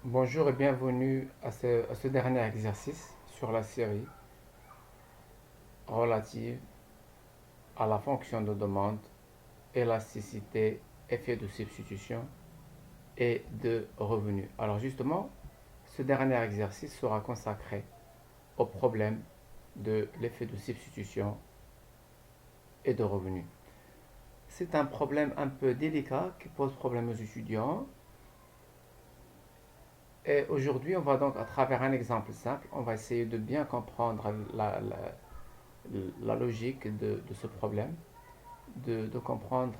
Bonjour et bienvenue à ce dernier exercice sur la série relative à la fonction de demande, élasticité, effet de substitution et de revenu. Alors justement, ce dernier exercice sera consacré au problème de l'effet de substitution et de revenu. C'est un problème un peu délicat qui pose problème aux étudiants. Et aujourd'hui, on va donc, à travers un exemple simple, on va essayer de bien comprendre la logique de ce problème, de comprendre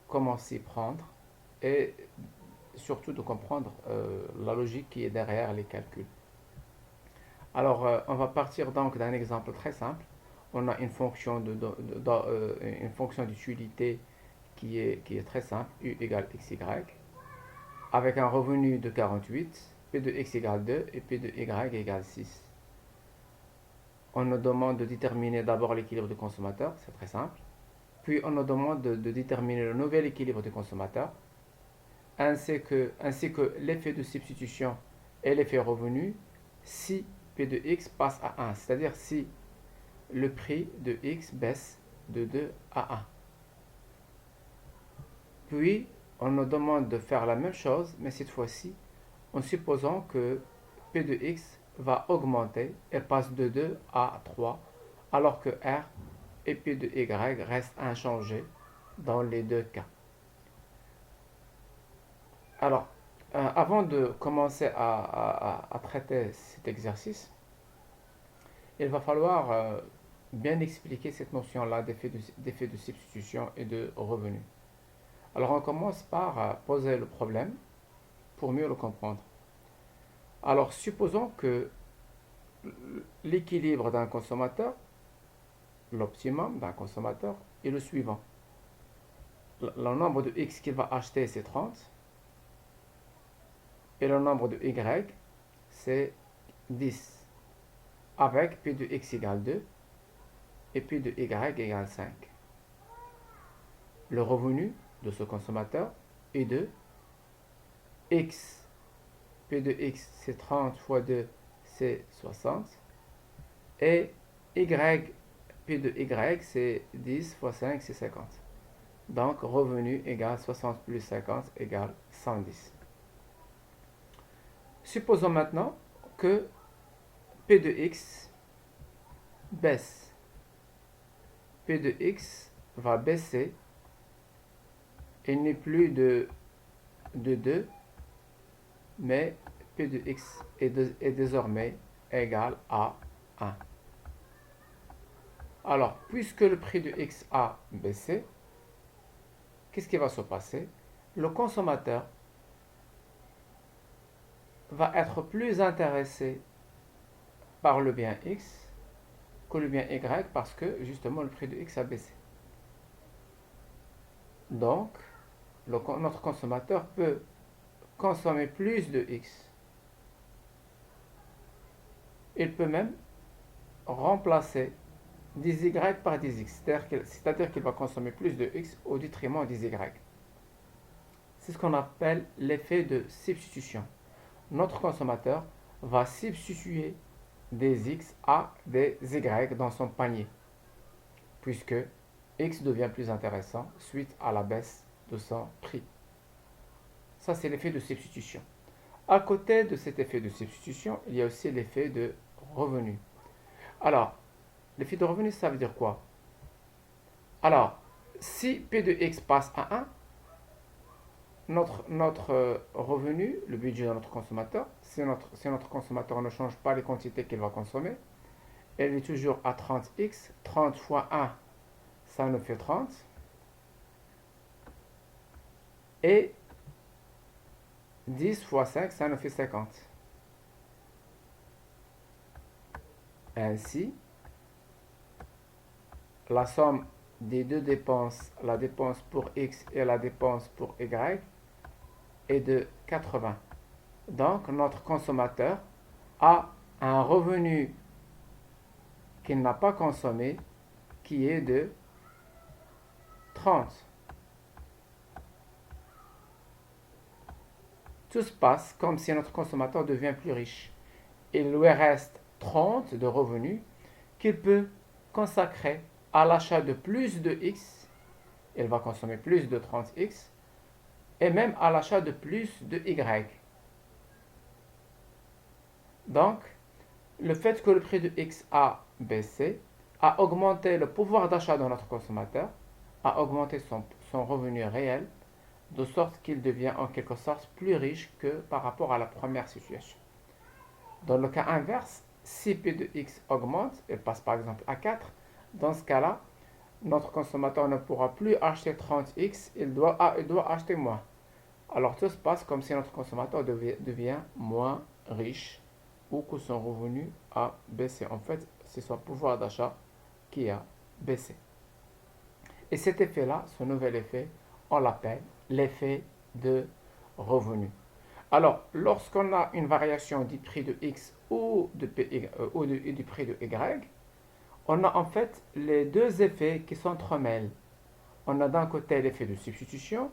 comment s'y prendre et surtout de comprendre la logique qui est derrière les calculs. Alors, on va partir donc d'un exemple très simple. On a une fonction une fonction d'utilité qui est très simple, u égale xy, avec un revenu de 48, p de x égale 2 et p de y égale 6. On nous demande de déterminer d'abord l'équilibre du consommateur, c'est très simple. Puis on nous demande de déterminer le nouvel équilibre du consommateur, ainsi que l'effet de substitution et l'effet revenu si P de x passe à 1, c'est-à-dire si le prix de x baisse de 2 à 1. Puis on nous demande de faire la même chose, mais cette fois-ci en supposant que P de x va augmenter et passe de 2 à 3, alors que R et P de y restent inchangés dans les deux cas. Alors, avant de commencer à traiter cet exercice, il va falloir bien expliquer cette notion-là d'effet de substitution et de revenu. Alors, on commence par poser le problème pour mieux le comprendre. Alors, supposons que l'équilibre d'un consommateur, l'optimum d'un consommateur, est le suivant. Le nombre de x qu'il va acheter, c'est 30. Et le nombre de y, c'est 10. Avec P de x égale 2 et P de y égale 5. Le revenu de ce consommateur est de x. P de x, c'est 30 fois 2, c'est 60. Et y, P de y, c'est 10 fois 5, c'est 50. Donc, revenu égale 60 plus 50 égale 110. Supposons maintenant que P de x baisse. P de x va baisser. Il n'est plus de 2, mais P de x est désormais égal à 1. Alors, puisque le prix de x a baissé, qu'est-ce qui va se passer? Le consommateur va être plus intéressé par le bien x que le bien y parce que justement le prix de x a baissé. Donc, notre consommateur peut consommer plus de x. Il peut même remplacer des y par des x, c'est-à-dire qu'il va consommer plus de x au détriment des y. C'est ce qu'on appelle l'effet de substitution. Notre consommateur va substituer des x à des y dans son panier, puisque x devient plus intéressant suite à la baisse de son prix. Ça, c'est l'effet de substitution. À côté de cet effet de substitution, il y a aussi l'effet de revenu. Alors, l'effet de revenu, ça veut dire quoi? Alors, si P de x passe à 1, notre revenu, le budget de notre consommateur, si notre consommateur ne change pas les quantités qu'il va consommer, elle est toujours à 30x. 30 fois 1, ça nous fait 30. Et 10 fois 5, ça nous fait 50. Ainsi, la somme des deux dépenses, la dépense pour x et la dépense pour y, est de 80. Donc, notre consommateur a un revenu qu'il n'a pas consommé qui est de 30. tout se passe comme si notre consommateur devient plus riche. Il lui reste 30 de revenus qu'il peut consacrer à l'achat de plus de X. Il va consommer plus de 30X et même à l'achat de plus de Y. Donc, le fait que le prix de X a baissé a augmenté le pouvoir d'achat de notre consommateur, a augmenté son revenu réel, de sorte qu'il devient en quelque sorte plus riche que par rapport à la première situation. Dans le cas inverse, si P de X augmente, elle passe par exemple à 4, dans ce cas-là, notre consommateur ne pourra plus acheter 30X, il doit acheter moins. Alors tout se passe comme si notre consommateur devient moins riche ou que son revenu a baissé. En fait, c'est son pouvoir d'achat qui a baissé. Et cet effet-là, ce nouvel effet, on l'appelle l'effet de revenu. Alors, lorsqu'on a une variation du prix de X ou du prix de Y, on a en fait les deux effets qui s'entremêlent. On a d'un côté l'effet de substitution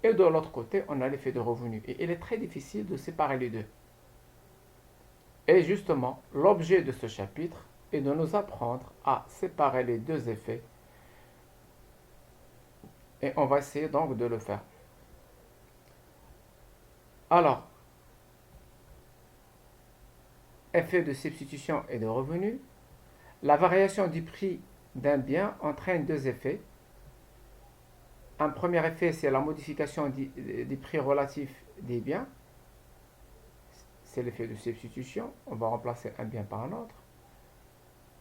et de l'autre côté, on a l'effet de revenu. Et il est très difficile de séparer les deux. Et justement, l'objet de ce chapitre est de nous apprendre à séparer les deux effets. Et on va essayer donc de le faire. Alors, effet de substitution et de revenu. La variation du prix d'un bien entraîne deux effets. Un premier effet, c'est la modification du prix relatif des biens. C'est l'effet de substitution. On va remplacer un bien par un autre,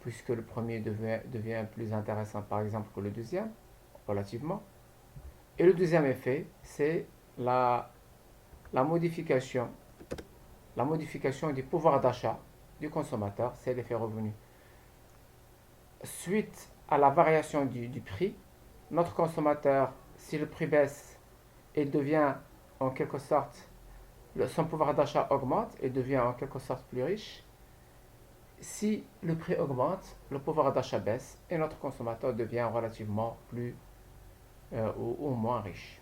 puisque le premier devient plus intéressant, par exemple, que le deuxième, relativement. Et le deuxième effet, c'est la modification du pouvoir d'achat du consommateur, c'est l'effet revenu. Suite à la variation du prix, notre consommateur, si le prix baisse, il devient en quelque sorte, son pouvoir d'achat augmente et devient en quelque sorte plus riche. Si le prix augmente, le pouvoir d'achat baisse et notre consommateur devient relativement plus ou moins riche.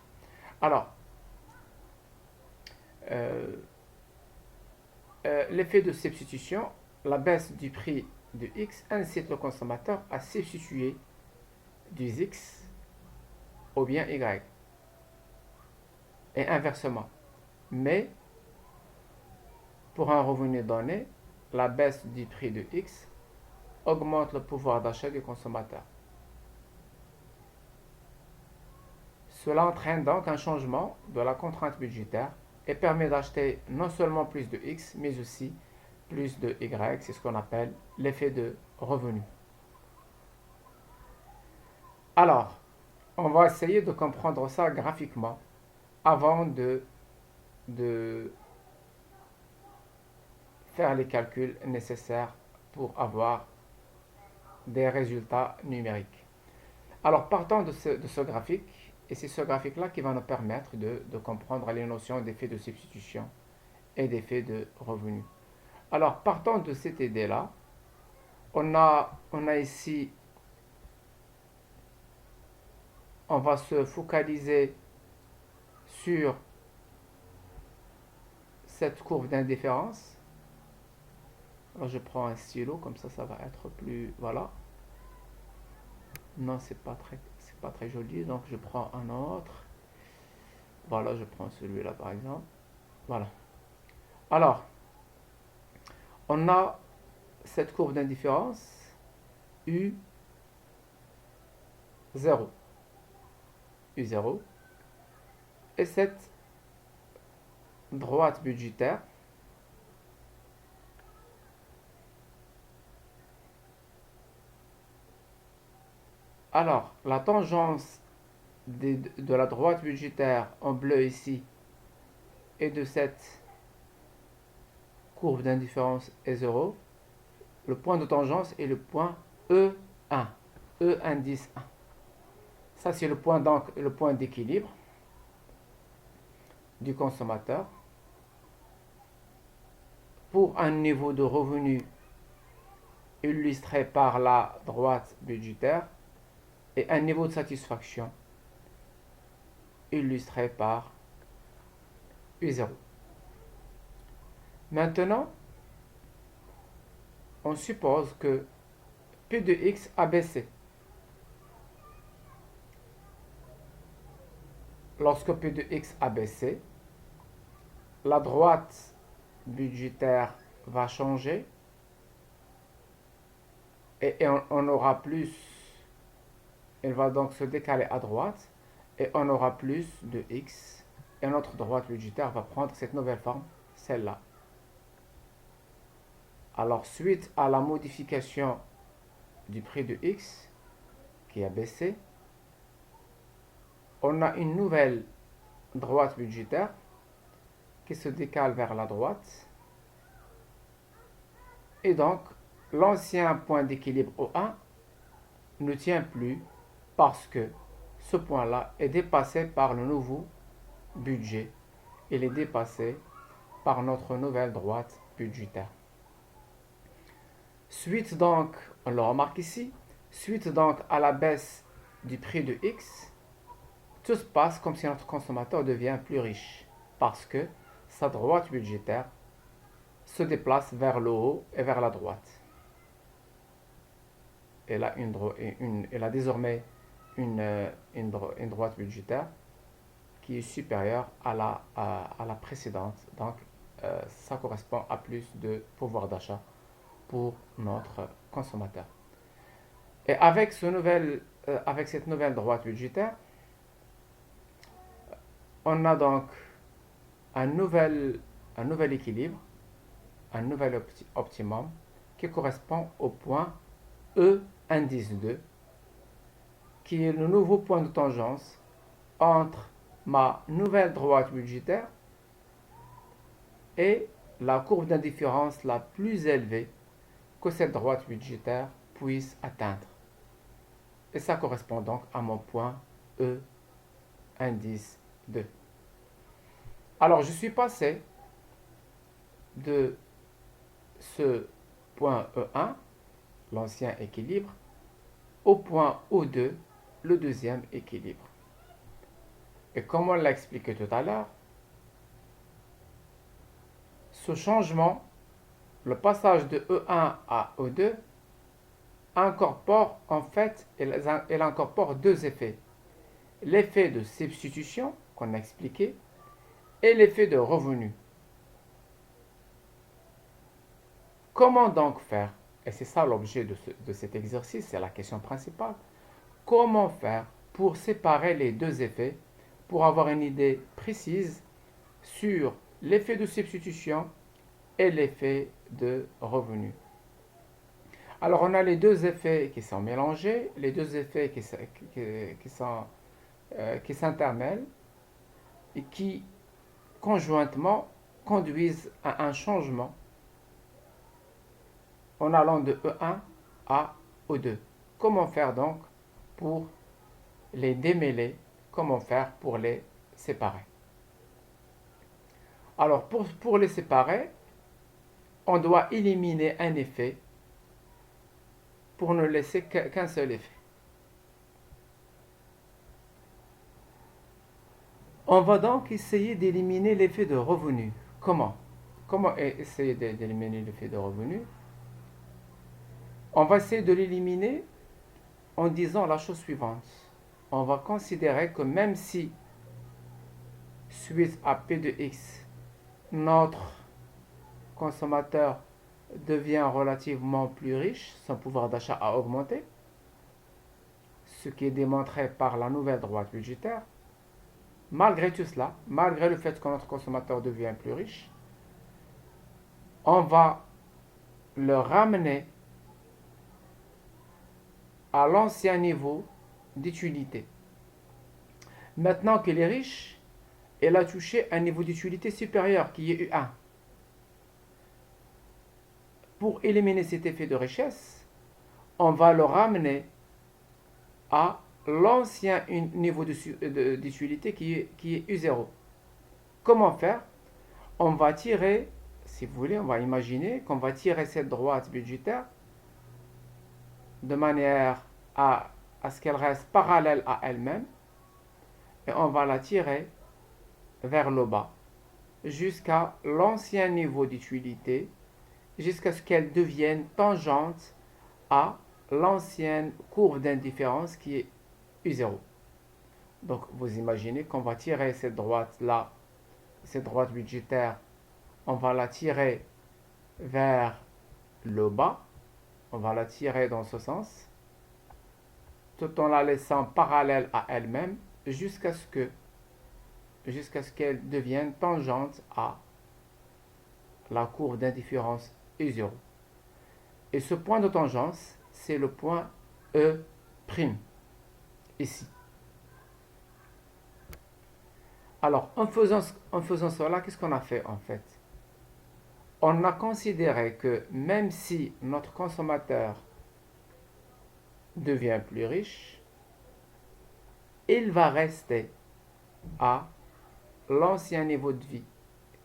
Alors, l'effet de substitution, la baisse du prix de X incite le consommateur à substituer du X au bien Y. Et inversement. Mais, pour un revenu donné, la baisse du prix de X augmente le pouvoir d'achat du consommateur. Cela entraîne donc un changement de la contrainte budgétaire et permet d'acheter non seulement plus de X, mais aussi plus de Y. C'est ce qu'on appelle l'effet de revenu. Alors, on va essayer de comprendre ça graphiquement avant de faire les calculs nécessaires pour avoir des résultats numériques. Alors, partant de ce graphique, et c'est ce graphique-là qui va nous permettre de comprendre les notions d'effet de substitution et d'effet de revenu. Alors, partant de cette idée-là, on a ici, on va se focaliser sur cette courbe d'indifférence. Alors, je prends un stylo, comme ça va être plus... Voilà. Non, c'est pas très joli, donc je prends un autre. Voilà, je prends celui-là par exemple. Voilà. Alors, on a cette courbe d'indifférence U0. U0. Et cette droite budgétaire alors, la tangence de la droite budgétaire en bleu ici et de cette courbe d'indifférence est 0. Le point de tangence est le point E1. E indice 1. Ça, c'est le point d'équilibre du consommateur pour un niveau de revenu illustré par la droite budgétaire et un niveau de satisfaction illustré par U0. Maintenant, on suppose que P de x a baissé. Lorsque P de x a baissé, la droite budgétaire va changer et on aura plus, elle va donc se décaler à droite et on aura plus de x et notre droite budgétaire va prendre cette nouvelle forme, celle-là. Alors, suite à la modification du prix de x qui a baissé, on a une nouvelle droite budgétaire qui se décale vers la droite. Et donc, l'ancien point d'équilibre O1 ne tient plus parce que ce point-là est dépassé par le nouveau budget. Il est dépassé par notre nouvelle droite budgétaire. Suite donc, on le remarque ici, suite donc à la baisse du prix de X, tout se passe comme si notre consommateur devient plus riche parce que sa droite budgétaire se déplace vers le haut et vers la droite. Elle a désormais une droite budgétaire qui est supérieure à la précédente. Donc, ça correspond à plus de pouvoir d'achat pour notre consommateur. Et avec cette nouvelle droite budgétaire, on a donc un nouvel équilibre, un nouvel optimum qui correspond au point E indice 2, qui est le nouveau point de tangence entre ma nouvelle droite budgétaire et la courbe d'indifférence la plus élevée que cette droite budgétaire puisse atteindre. Et ça correspond donc à mon point E indice 2. Alors, je suis passé de ce point E1, l'ancien équilibre, au point O2, le deuxième équilibre. Et comme on l'a expliqué tout à l'heure, ce changement, le passage de E1 à O2, incorpore en fait, elle incorpore deux effets. L'effet de substitution, qu'on a expliqué, et l'effet de revenu. Comment donc faire? Et c'est ça l'objet de cet exercice, c'est la question principale. Comment faire pour séparer les deux effets, pour avoir une idée précise sur l'effet de substitution et l'effet de revenu? Alors, on a les deux effets qui sont mélangés, les deux effets qui s'intermêlent et qui conjointement conduisent à un changement en allant de E1 à O2. Comment faire donc pour les démêler? Comment faire pour les séparer? Alors, pour les séparer, on doit éliminer un effet pour ne laisser qu'un seul effet. On va donc essayer d'éliminer l'effet de revenu. Comment? Comment essayer d'éliminer l'effet de revenu? On va essayer de l'éliminer en disant la chose suivante. On va considérer que même si, suite à P de X, notre consommateur devient relativement plus riche, son pouvoir d'achat a augmenté, ce qui est démontré par la nouvelle droite budgétaire, malgré tout cela, malgré le fait que notre consommateur devient plus riche, on va le ramener à l'ancien niveau d'utilité. Maintenant qu'il est riche, il a touché un niveau d'utilité supérieur qui est U1. Pour éliminer cet effet de richesse, on va le ramener à l'ancien niveau d'utilité qui est U0. Comment faire? On va tirer, si vous voulez, on va imaginer qu'on va tirer cette droite budgétaire de manière à ce qu'elle reste parallèle à elle-même et on va la tirer vers le bas jusqu'à l'ancien niveau d'utilité, jusqu'à ce qu'elle devienne tangente à l'ancienne courbe d'indifférence qui est U0. Donc vous imaginez qu'on va tirer cette droite-là, cette droite budgétaire, on va la tirer vers le bas, on va la tirer dans ce sens, tout en la laissant parallèle à elle-même, jusqu'à ce qu'elle devienne tangente à la courbe d'indifférence U0. Et ce point de tangence, c'est le point E', ici. Alors, en faisant cela, qu'est-ce qu'on a fait en fait? On a considéré que même si notre consommateur devient plus riche, il va rester à l'ancien niveau de vie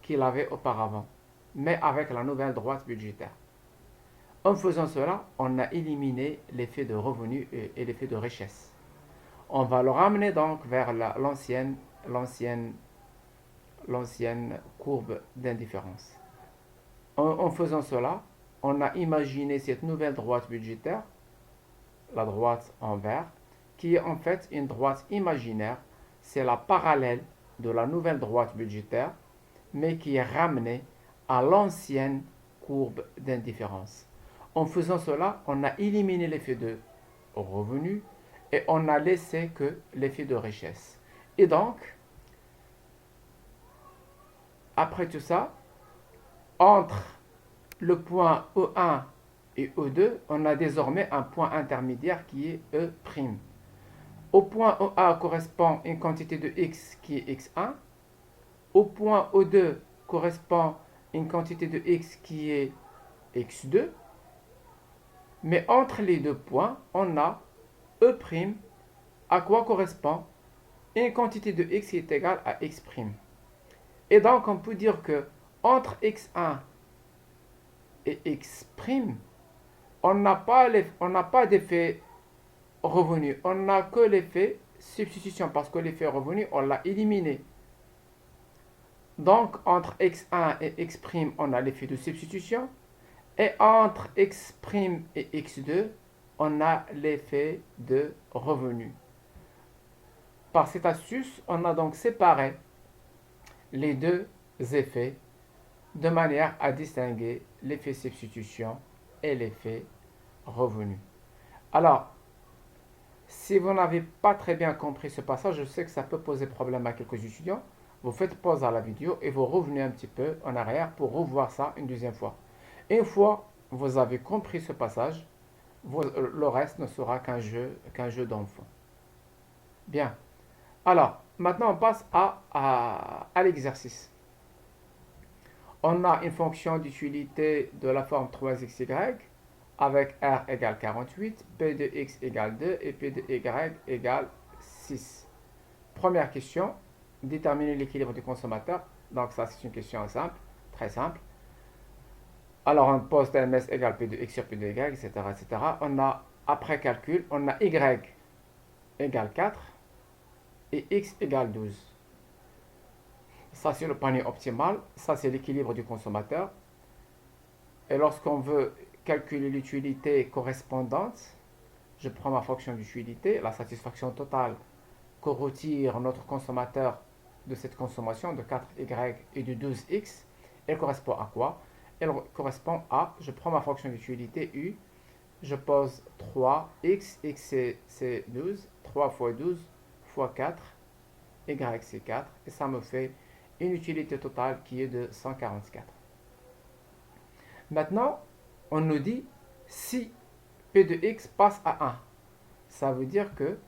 qu'il avait auparavant, mais avec la nouvelle droite budgétaire. En faisant cela, on a éliminé l'effet de revenu et l'effet de richesse. On va le ramener donc vers l'ancienne courbe d'indifférence. En faisant cela, on a imaginé cette nouvelle droite budgétaire, la droite en vert, qui est en fait une droite imaginaire. C'est la parallèle de la nouvelle droite budgétaire, mais qui est ramenée à l'ancienne courbe d'indifférence. En faisant cela, on a éliminé l'effet de revenu et on n'a laissé que l'effet de richesse. Et donc, après tout ça, entre le point E1 et E2, on a désormais un point intermédiaire qui est E'. Au point E1 correspond une quantité de x qui est x1. Au point E2 correspond une quantité de x qui est x2. Mais entre les deux points, on a E', à quoi correspond une quantité de x qui est égale à x'. Et donc, on peut dire que entre x1 et x', on n'a pas d'effet revenu. On n'a que l'effet substitution, parce que l'effet revenu, on l'a éliminé. Donc, entre x1 et x', on a l'effet de substitution. Et entre x' et x2, on a l'effet de revenu. Par cette astuce, on a donc séparé les deux effets de manière à distinguer l'effet substitution et l'effet revenu. Alors, si vous n'avez pas très bien compris ce passage, je sais que ça peut poser problème à quelques étudiants. Vous faites pause à la vidéo et vous revenez un petit peu en arrière pour revoir ça une deuxième fois. Une fois vous avez compris ce passage, le reste ne sera qu'un jeu d'enfant. Bien. Alors, maintenant on passe à l'exercice. On a une fonction d'utilité de la forme 3xy avec r égale 48, p de x égale 2 et p de y égale 6. Première question, déterminer l'équilibre du consommateur. Donc ça c'est une question simple, très simple. Alors on pose TMS égale P de X sur P de Y, etc., etc. On a, après calcul, on a Y égale 4 et X égale 12. Ça c'est le panier optimal, ça c'est l'équilibre du consommateur. Et lorsqu'on veut calculer l'utilité correspondante, je prends ma fonction d'utilité, la satisfaction totale que retire notre consommateur de cette consommation de 4Y et de 12X. Elle correspond à quoi? Elle correspond à, je prends ma fonction d'utilité U, je pose 3x, x c'est 12, 3 fois 12 fois 4, y c'est 4, et ça me fait une utilité totale qui est de 144. Maintenant, on nous dit si P de x passe à 1, ça veut dire que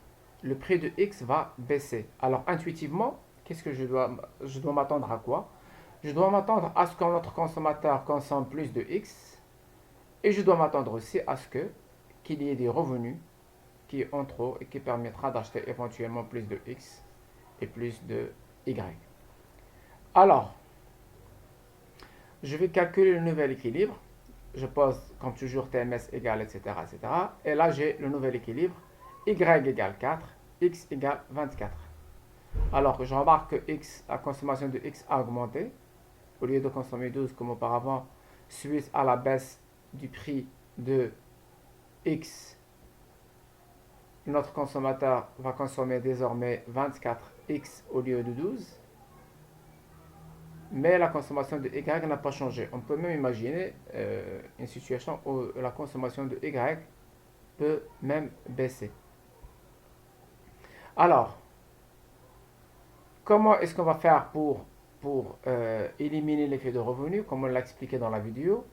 le prix de x va baisser. Alors intuitivement, qu'est-ce que je dois m'attendre à quoi? Je dois m'attendre à ce que notre consommateur consomme plus de x et je dois m'attendre aussi à ce qu'il y ait des revenus qui en trop et qui permettra d'acheter éventuellement plus de x et plus de y. Alors, je vais calculer le nouvel équilibre. Je pose comme toujours TMS égale, etc., etc. Et là, j'ai le nouvel équilibre. Y égale 4, x égale 24. Alors, je remarque que la consommation de x a augmenté. au lieu de consommer 12 comme auparavant, suite à la baisse du prix de X, notre consommateur va consommer désormais 24X au lieu de 12. Mais la consommation de Y n'a pas changé. On peut même imaginer une situation où la consommation de Y peut même baisser. Alors, comment est-ce qu'on va faire pour éliminer l'effet de revenu, comme on l'a expliqué dans la vidéo?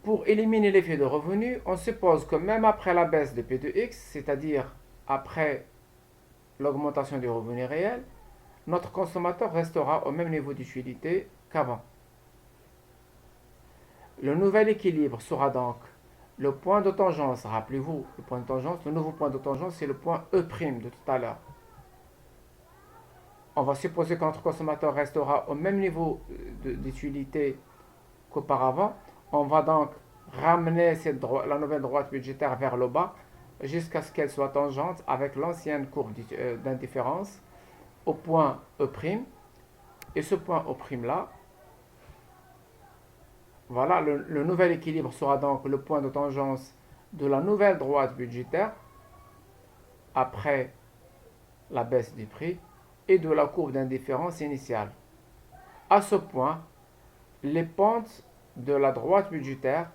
Pour éliminer l'effet de revenu, on suppose que même après la baisse de P de X, c'est-à-dire après l'augmentation du revenu réel, notre consommateur restera au même niveau d'utilité qu'avant. Le nouvel équilibre sera donc le point de tangence. Rappelez-vous, le point de tangence, le nouveau point de tangence, c'est le point E' de tout à l'heure. On va supposer que notre consommateur restera au même niveau d'utilité qu'auparavant. On va donc ramener la nouvelle droite budgétaire vers le bas jusqu'à ce qu'elle soit tangente avec l'ancienne courbe d'indifférence au point E'. Et ce point E' là, voilà, le nouvel équilibre sera donc le point de tangence de la nouvelle droite budgétaire après la baisse du prix et de la courbe d'indifférence initiale. À ce point, les pentes de la droite budgétaire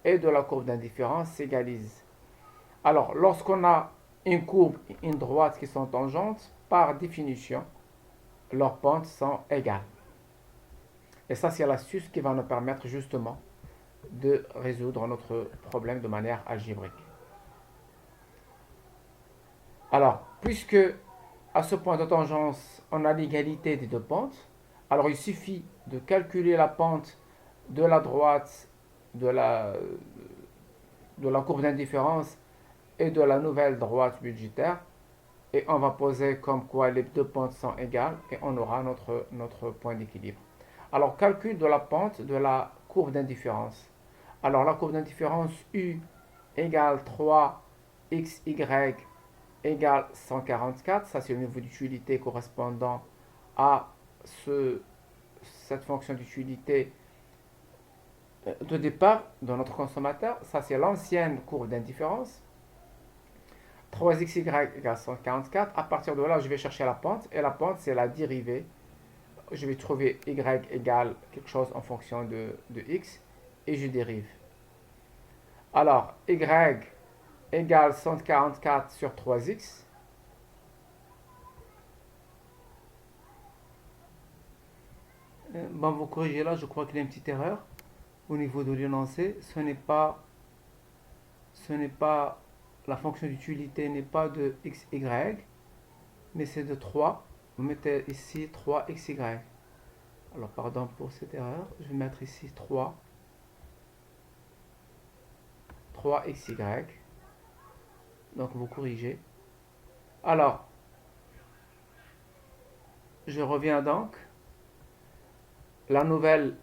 et de la courbe d'indifférence s'égalisent. Alors, lorsqu'on a une courbe et une droite qui sont tangentes, par définition, leurs pentes sont égales. Et ça, c'est l'astuce qui va nous permettre justement de résoudre notre problème de manière algébrique. Alors, puisque à ce point de tangence, on a l'égalité des deux pentes, alors il suffit de calculer la pente de la droite de la courbe d'indifférence et de la nouvelle droite budgétaire, et on va poser comme quoi les deux pentes sont égales, et on aura notre point d'équilibre. Alors, calcul de la pente de la courbe d'indifférence. Alors, la courbe d'indifférence U égale 3xy égale 144. Ça, c'est le niveau d'utilité correspondant à cette fonction d'utilité de départ de notre consommateur. Ça, c'est l'ancienne courbe d'indifférence. 3xy égale 144. À partir de là, je vais chercher la pente. Et la pente, c'est la dérivée. Je vais trouver y égale quelque chose en fonction de x. Et je dérive. Alors, y égale 144 sur 3x. Bon, vous corrigez là, je crois qu'il y a une petite erreur au niveau de l'énoncé. Ce n'est pas la fonction d'utilité n'est pas de xy, mais c'est de 3. Vous mettez ici 3xy. Alors, pardon pour cette erreur. Je vais mettre ici 3xy. Donc, vous corrigez. Alors, je reviens donc. L'ancienne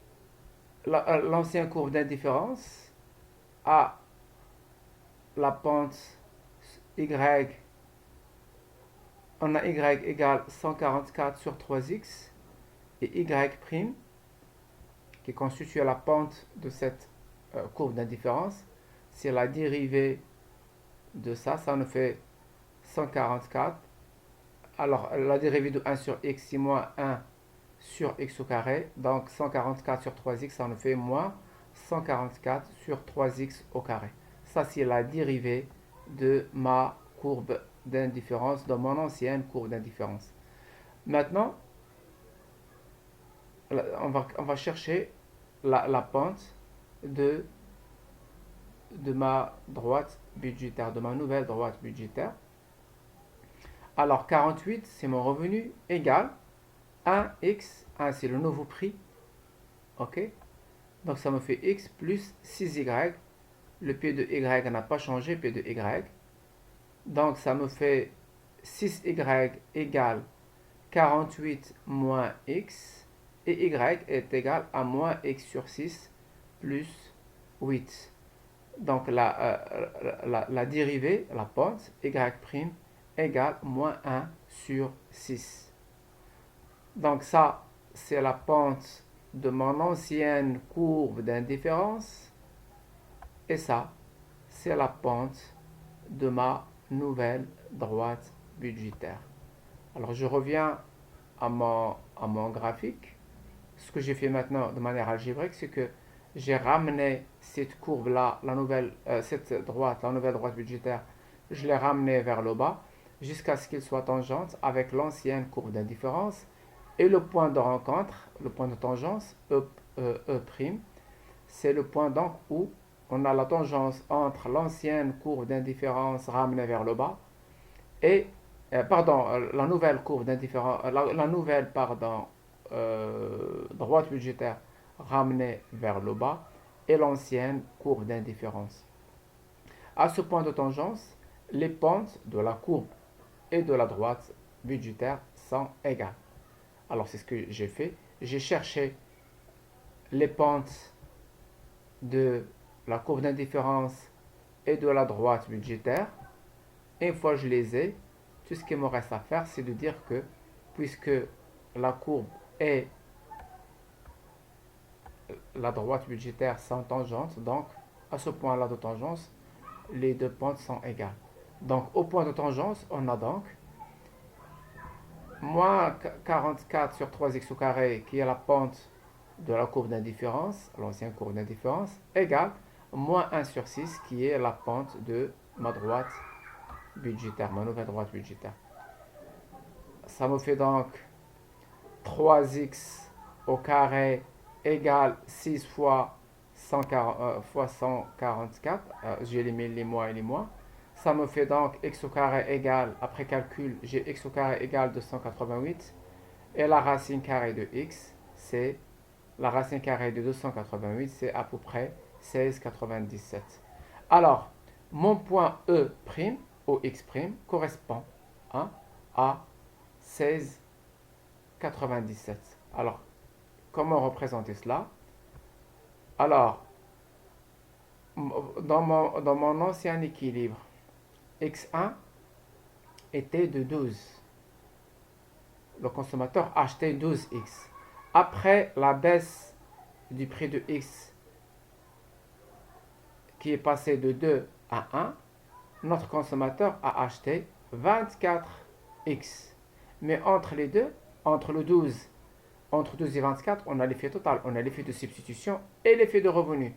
courbe d'indifférence a la pente y, on a y égale 144 sur 3x, et y' qui constitue la pente de cette courbe d'indifférence, c'est la dérivée de ça nous fait 144. Alors la dérivée de 1 sur x, c'est moins 1 sur x au carré, donc 144 sur 3x, ça nous fait moins 144 sur 3x au carré. Ça, c'est la dérivée de ma courbe d'indifférence, de mon ancienne courbe d'indifférence. Maintenant, on va chercher la pente de ma droite budgétaire, de ma nouvelle droite budgétaire. Alors, 48, c'est mon revenu, égal 1x, 1 c'est le nouveau prix, ok? Donc ça me fait x plus 6y, le P de y n'a pas changé, P de y, donc ça me fait 6y égale 48 moins x, et y est égal à moins x sur 6 plus 8. Donc la dérivée, la pente, y' égale moins 1 sur 6. Donc ça, c'est la pente de mon ancienne courbe d'indifférence. Et ça, c'est la pente de ma nouvelle droite budgétaire. Alors je reviens à mon graphique. Ce que j'ai fait maintenant de manière algébrique, c'est que j'ai ramené cette courbe-là, cette droite, la nouvelle droite budgétaire, je l'ai ramenée vers le bas jusqu'à ce qu'elle soit tangente avec l'ancienne courbe d'indifférence. Et le point de rencontre, le point de tangence, E', c'est le point donc où on a la tangence entre l'ancienne courbe d'indifférence ramenée vers le bas et, la nouvelle courbe d'indifférence, la nouvelle, droite budgétaire ramenée vers le bas et l'ancienne courbe d'indifférence. À ce point de tangence, les pentes de la courbe et de la droite budgétaire sont égales. Alors c'est ce que j'ai fait. J'ai cherché les pentes de la courbe d'indifférence et de la droite budgétaire. Et une fois que je les ai, tout ce qu'il me reste à faire, c'est de dire que puisque la courbe et la droite budgétaire sont tangentes, donc à ce point-là de tangence, les deux pentes sont égales. Donc au point de tangence, on a donc moins 44 sur 3x au carré, qui est la pente de la courbe d'indifférence, l'ancienne courbe d'indifférence, égale moins 1 sur 6, qui est la pente de ma droite budgétaire, ma nouvelle droite budgétaire. Ça me fait donc 3x au carré égale 6 fois 144. J'élimine les moins et les moins. Ça me fait donc x au carré égale, après calcul, j'ai x au carré égale 288. Et la racine carrée de x, c'est la racine carrée de 288, c'est à peu près 16,97. Alors, mon point E', au x', correspond à 16,97. Alors, comment représenter cela? Alors, dans mon ancien équilibre, x1 était de 12. Le consommateur achetait 12x. Après la baisse du prix de x qui est passé de 2 à 1, notre consommateur a acheté 24x. Mais entre les deux, entre 12 et 24, on a l'effet total, on a l'effet de substitution et l'effet de revenu.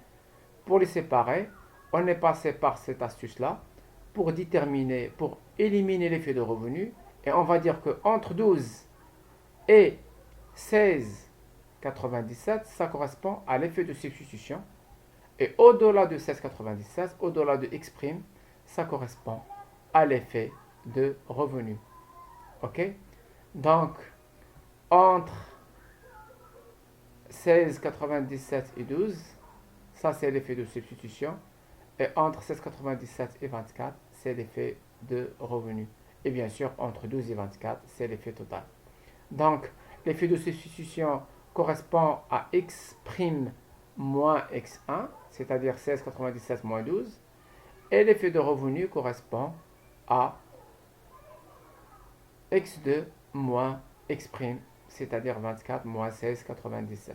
Pour les séparer, on est passé par cette astuce-là pour éliminer l'effet de revenu. Et on va dire que entre 12 et 16,97, ça correspond à l'effet de substitution. Et au-delà de 16,97, au-delà de x', ça correspond à l'effet de revenu. Ok? Donc, entre 16,97 et 12, ça c'est l'effet de substitution. Et entre 16,97 et 24, c'est l'effet de revenu. Et bien sûr, entre 12 et 24, c'est l'effet total. Donc, l'effet de substitution correspond à x' moins x1, c'est-à-dire 16,97 moins 12. Et l'effet de revenu correspond à x2 moins x', c'est-à-dire 24 moins 16,97.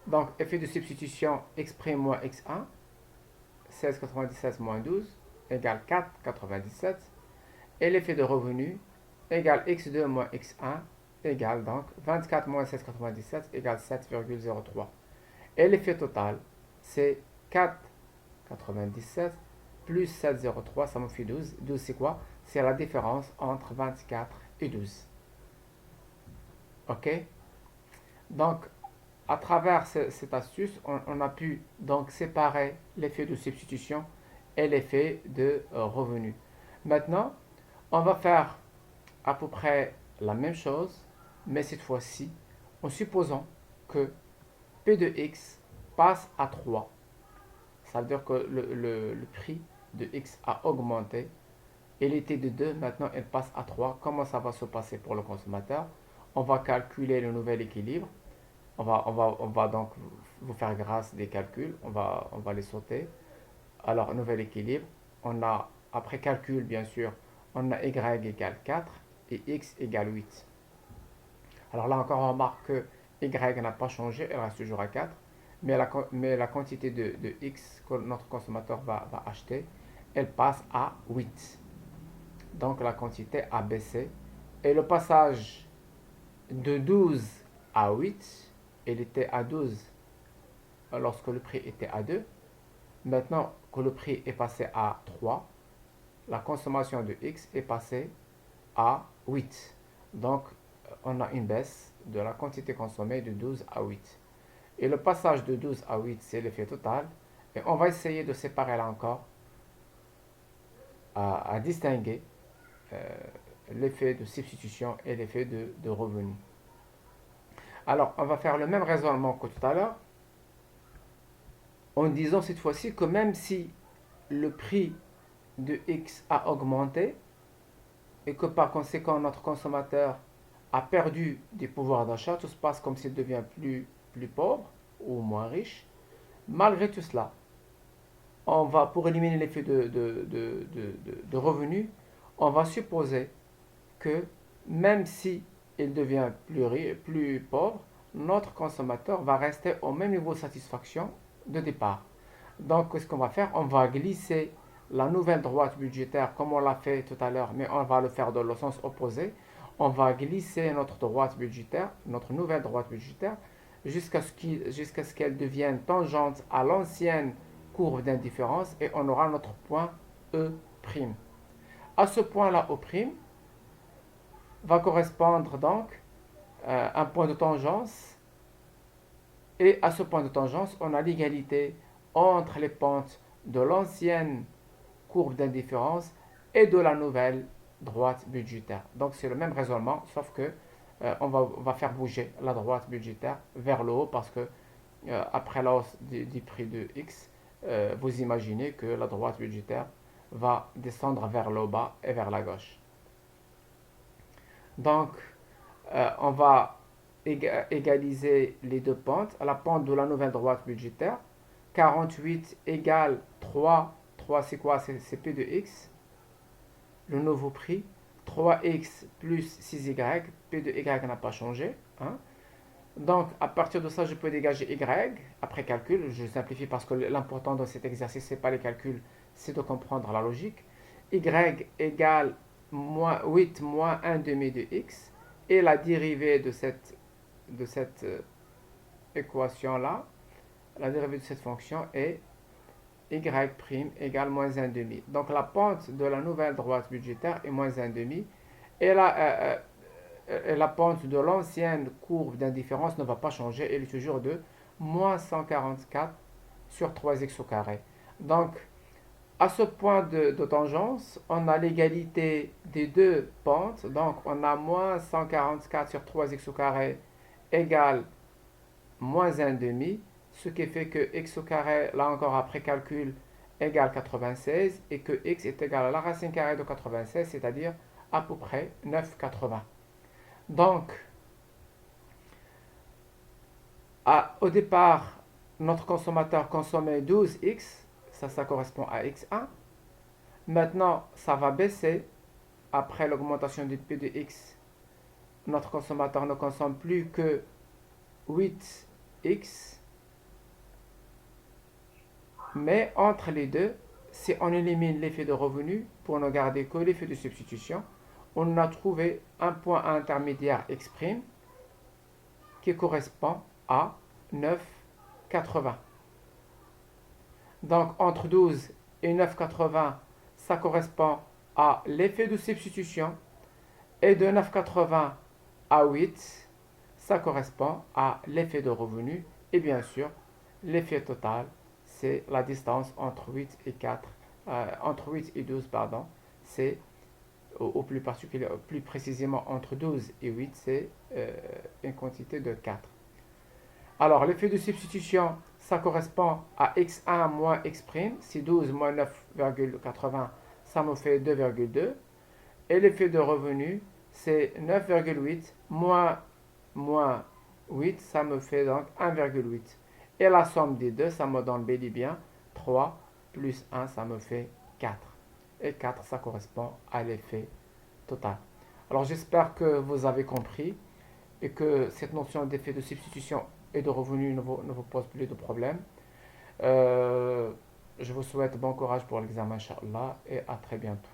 Donc, effet de substitution x' moins x1, 16,97 moins 12, égale 4,97. Et l'effet de revenu égale x2 moins x1, égale donc 24 moins 16,97 égale 7,03. Et l'effet total, c'est 4,97 plus 7,03, ça me fait 12. 12, c'est quoi? C'est la différence entre 24 et 12. Ok? Donc, à travers cette astuce, on a pu donc séparer l'effet de substitution et l'effet de revenu. Maintenant, on va faire à peu près la même chose, mais cette fois-ci, en supposant que P de x passe à 3. Ça veut dire que le prix de x a augmenté. Il était de 2, maintenant il passe à 3. Comment ça va se passer pour le consommateur? On va calculer le nouvel équilibre. On va donc vous faire grâce des calculs. On va les sauter. Alors, nouvel équilibre. On a, après calcul, bien sûr, on a y égale 4. et x égale 8. Alors là encore, on remarque que y n'a pas changé, elle reste toujours à 4, mais la quantité de x que notre consommateur va acheter, elle passe à 8. Donc la quantité a baissé. Et le passage de 12 à 8, il était à 12 lorsque le prix était à 2. Maintenant que le prix est passé à 3, la consommation de X est passée à 8. Donc on a une baisse de la quantité consommée de 12 à 8. Et le passage de 12 à 8, c'est l'effet total. Et on va essayer de séparer là encore, à distinguer l'effet de substitution et l'effet de revenu. Alors, on va faire le même raisonnement que tout à l'heure, en disant cette fois-ci que même si le prix de X a augmenté et que par conséquent notre consommateur a perdu des pouvoirs d'achat, tout se passe comme s'il devient plus pauvre ou moins riche, malgré tout cela, on va, pour éliminer l'effet de revenu, on va supposer que même si il devient plus pauvre, notre consommateur va rester au même niveau de satisfaction de départ. Donc, ce qu'on va faire, on va glisser la nouvelle droite budgétaire comme on l'a fait tout à l'heure, mais on va le faire dans le sens opposé. On va glisser notre droite budgétaire, notre nouvelle droite budgétaire, jusqu'à ce qu'elle devienne tangente à l'ancienne courbe d'indifférence et on aura notre point E'. À ce point-là, E' va correspondre donc un point de tangence et à ce point de tangence, on a l'égalité entre les pentes de l'ancienne courbe d'indifférence et de la nouvelle droite budgétaire. Donc c'est le même raisonnement, sauf que on va faire bouger la droite budgétaire vers le haut parce que après la hausse du prix de X, vous imaginez que la droite budgétaire va descendre vers le bas et vers la gauche. Donc on va égaliser les deux pentes. La pente de la nouvelle droite budgétaire, 48 égale 3. 3 c'est quoi? C'est P de X, le nouveau prix. 3x plus 6y, P de y n'a pas changé. Hein? Donc à partir de ça, je peux dégager y après calcul. Je simplifie parce que l'important dans cet exercice, ce n'est pas les calculs, c'est de comprendre la logique. Y égale 8 moins 1 demi de x. Et la dérivée de cette équation-là, la dérivée de cette fonction est y' égale moins 1 demi. Donc la pente de la nouvelle droite budgétaire est moins 1 demi. Et la pente de l'ancienne courbe d'indifférence ne va pas changer. Elle est toujours de moins 144 sur 3x au carré. Donc à ce point de tangence, on a l'égalité des deux pentes. Donc, on a moins 144 sur 3x au carré égale moins 1 demi. Ce qui fait que x au carré, là encore après calcul, égale 96. Et que x est égal à la racine carrée de 96, c'est-à-dire à peu près 9,80. Donc, au départ, notre consommateur consommait 12x. Ça correspond à x1. Maintenant, ça va baisser après l'augmentation du P de x. Notre consommateur ne consomme plus que 8x. Mais entre les deux, si on élimine l'effet de revenu pour ne garder que l'effet de substitution, on a trouvé un point intermédiaire x' qui correspond à 9,80. Donc entre 12 et 9,80, ça correspond à l'effet de substitution. Et de 9,80 à 8, ça correspond à l'effet de revenu. Et bien sûr, l'effet total, c'est la distance entre 8 et 4, entre 8 et 12, pardon. C'est au plus particulier, plus précisément entre 12 et 8, c'est une quantité de 4. Alors, l'effet de substitution, ça correspond à x1 moins x'. Si 12 moins 9,80, ça me fait 2,2. Et l'effet de revenu, c'est 9,8 moins 8, ça me fait donc 1,8. Et la somme des deux, ça me donne bel et bien 3 plus 1, ça me fait 4. Et 4, ça correspond à l'effet total. Alors j'espère que vous avez compris et que cette notion d'effet de substitution et de revenu ne vous pose plus de problème. Euh, je vous souhaite bon courage pour l'examen, Inch'Allah, et à très bientôt.